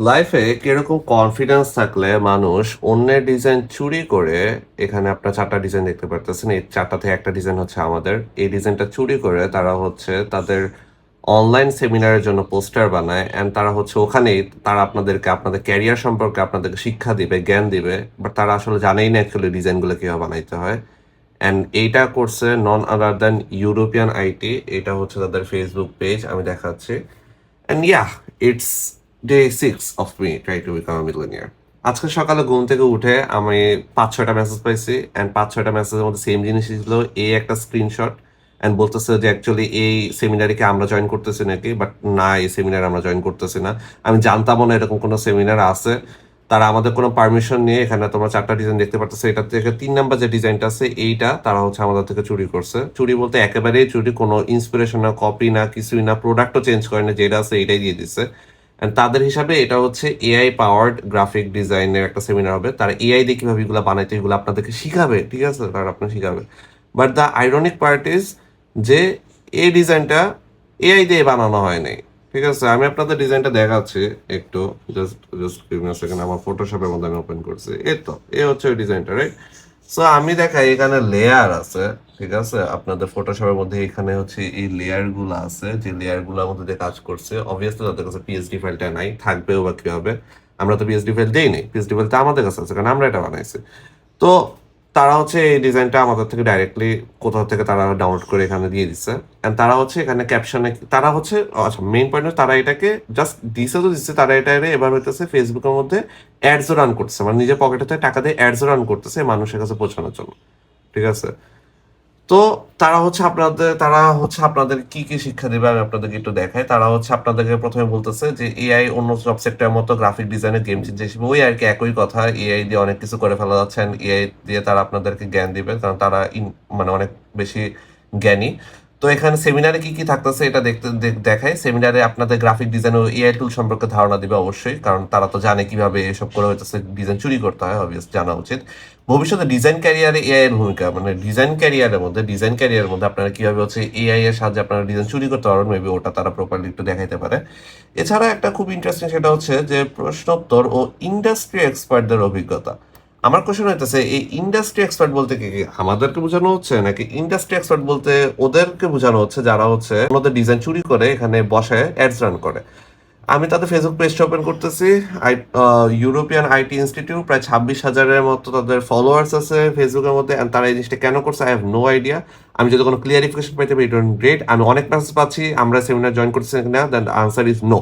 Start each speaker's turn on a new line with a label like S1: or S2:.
S1: লাইফে কিরকম কনফিডেন্স থাকলে মানুষ অন্যের ডিজাইন চুরি করে, এখানে আপনার 4টা ডিজাইন দেখতে পারতেছেন। এই 4টা থেকে একটা ডিজাইন হচ্ছে আমাদের। এই ডিজাইনটা চুরি করে তারা হচ্ছে তাদের অনলাইন সেমিনারের জন্য পোস্টার বানায় অ্যান্ড তারা হচ্ছে ওখানেই তারা আপনাদেরকে আপনাদের ক্যারিয়ার সম্পর্কে আপনাদেরকে শিক্ষা দিবে, জ্ঞান দিবে। বাট তারা আসলে জানেই না অ্যাকচুয়ালি ডিজাইনগুলো কীভাবে বানাইতে হয়। অ্যান্ড এইটা করছে নন আদার দ্যান ইউরোপিয়ান আইটি। এটা হচ্ছে তাদের ফেসবুক পেজ, আমি দেখাচ্ছি। And yeah, it's day 6 of me trying to become a millionaire. আজকে সকালে ঘুম থেকে উঠে আমি 5-6টা মেসেজ পাইছি অ্যান্ড 5-6টা মেসেজের মধ্যে সেম জিনিসই ছিল। এই একটা স্ক্রিনশট অ্যান্ড বলতেছে যে অ্যাকচুয়ালি এই সেমিনারে কি আমরা জয়েন করতেছি নাকি, বাট না, এই সেমিনারে আমরা জয়েন করতেছি না। আমি জানতামও না এরকম কোনো সেমিনার আছে। তারা আমাদের কোনো পারমিশন নিয়ে, এখানে তোমরা 4টা ডিজাইন দেখতে পারতেছো, এটা থেকে 3 নাম্বার যে ডিজাইনটা আছে এইটা তারা হচ্ছে আমাদের থেকে চুরি করছে। চুরি বলতে একেবারেই চুরি, কোনো ইন্সপিরেশন না, কপি না, কিছুই না, প্রোডাক্টও চেঞ্জ করে না, যেটা আছে এটাই দিয়ে দিচ্ছে। অ্যান্ড তাদের হিসাবে এটা হচ্ছে এআই পাওয়ার্ড গ্রাফিক ডিজাইনের একটা সেমিনার হবে। তারা এআই দিয়ে কীভাবে এগুলো বানাইতে, এগুলো আপনাদেরকে শিখাবে, ঠিক আছে, তারা আপনার শিখাবে। But the ironic part is যে এই ডিজাইনটা এআই দিয়ে বানানো হয় নাই, ঠিক আছে। আমি আপনাদের ডিজাইনটা দেখাচ্ছি একটু, just just give me a second. আমার ফটোশপের মধ্যে আমি ওপেন করছি, এই তো এই হচ্ছে ওই ডিজাইনটা, রাইট। সো আমি দেখাই এখানে লেয়ার আছে, ঠিক আছে। আপনাদের ফটোশপের মধ্যে এখানে হচ্ছে এই লেয়ার গুলো আছে, যে লেয়ার গুলোর মধ্যে দিয়ে কাজ করছে। অবভিয়াসলি তাদের কাছে পিএইচডি ফাইলটা নাই, থাকবেও বা কি হবে, আমরা তো পিএইচডি ফাইল দেই নাই। পিএইচডি ফাইলটা আমাদের কাছে আছে কারণ আমরা এটা বানাইছি। তো তারা হচ্ছে এই ডিজাইনটা আমাদের থেকে ডাইরেক্টলি কোথাও থেকে তারা ডাউনলোড করে এখানে দিয়ে দিচ্ছে। অ্যান্ড তারা হচ্ছে এখানে ক্যাপশনে তারা হচ্ছে, আচ্ছা মেইন পয়েন্ট হচ্ছে তারা এটাকে জাস্ট দিছে তো দিচ্ছে, তারা এটা এবার হইতেছে ফেসবুকের মধ্যে অ্যাডসও রান করতেছে, মানে নিজের পকেটে থেকে টাকা দিয়ে অ্যাডসও রান করতেছে মানুষের কাছে পৌঁছানোর জন্য, ঠিক আছে। তো তারা হচ্ছে আপনাদের কি কি শিক্ষা দেবে আমি আপনাদেরকে একটু দেখাই। তারা হচ্ছে আপনাদেরকে প্রথমে বলতেছে যে এআই অন্য সব সেক্টরের মতো গ্রাফিক ডিজাইনের গেম চেঞ্জার হিসেবে, ওই আর কি একই কথা। এআই দিয়ে অনেক কিছু করে ফেলা যাচ্ছে, এআই দিয়ে তারা আপনাদেরকে জ্ঞান দিবে কারণ তারা মানে অনেক বেশি জ্ঞানী। তো এখানে সেমিনারে কি কি থাকতেছে এটা দেখতে দেখায়। সেমিনারে আপনাদের গ্রাফিক ডিজাইন ও এআই টুল সম্পর্কে ধারণা দিবে অবশ্যই, কারণ তারা তো জানে কিভাবে এসব করে হইতেছে ডিজাইন চুরি করতে হয়, অবভিয়াস জানা উচিত। ভবিষ্যতে ডিজাইন ক্যারিয়ারে এআই এর ভূমিকা, মানে ডিজাইন ক্যারিয়ারের মধ্যে আপনারা কিভাবে হচ্ছে এআই এর সাহায্যে আপনারা ডিজাইন চুরি করতে পারবেন, মেবি ওটা তারা প্রপারলি একটু দেখাইতে পারে। এছাড়া একটা খুব ইন্টারেস্টিং সেটা হচ্ছে যে প্রশ্নোত্তর ও ইন্ডাস্ট্রি এক্সপার্টদের অভিজ্ঞতা। আমার কোশ্চেন হইতেছে এই ইন্ডাস্ট্রি এক্সপার্ট বলতে কি আমাদেরকে বোঝানো হচ্ছে নাকি ইন্ডাস্ট্রি এক্সপার্ট বলতে ওদেরকে বোঝানো হচ্ছে যারা হচ্ছে ওদের ডিজাইন চুরি করে এখানে বসায় অ্যাডস রান করে। আমি তাদের ফেসবুক পেজটা ওপেন করতেছি। ইউরোপিয়ান আইটি ইনস্টিটিউট, প্রায় 26,000-এর মতো তাদের ফলোয়ার্স আছে ফেসবুকের মধ্যে। অ্যান্ড তারা এই জিনিসটা কেন করছে আই হ্যাভ নো আইডিয়া। আমি যদি কোনো ক্লিয়ারিফিকেশন পাইতে পারি ইট গ্রেট। আমি অনেক মেসেজ পাচ্ছি আমরা সেমিনার জয়েন করতেছি না, দেন দ্য আনসার ইজ নো।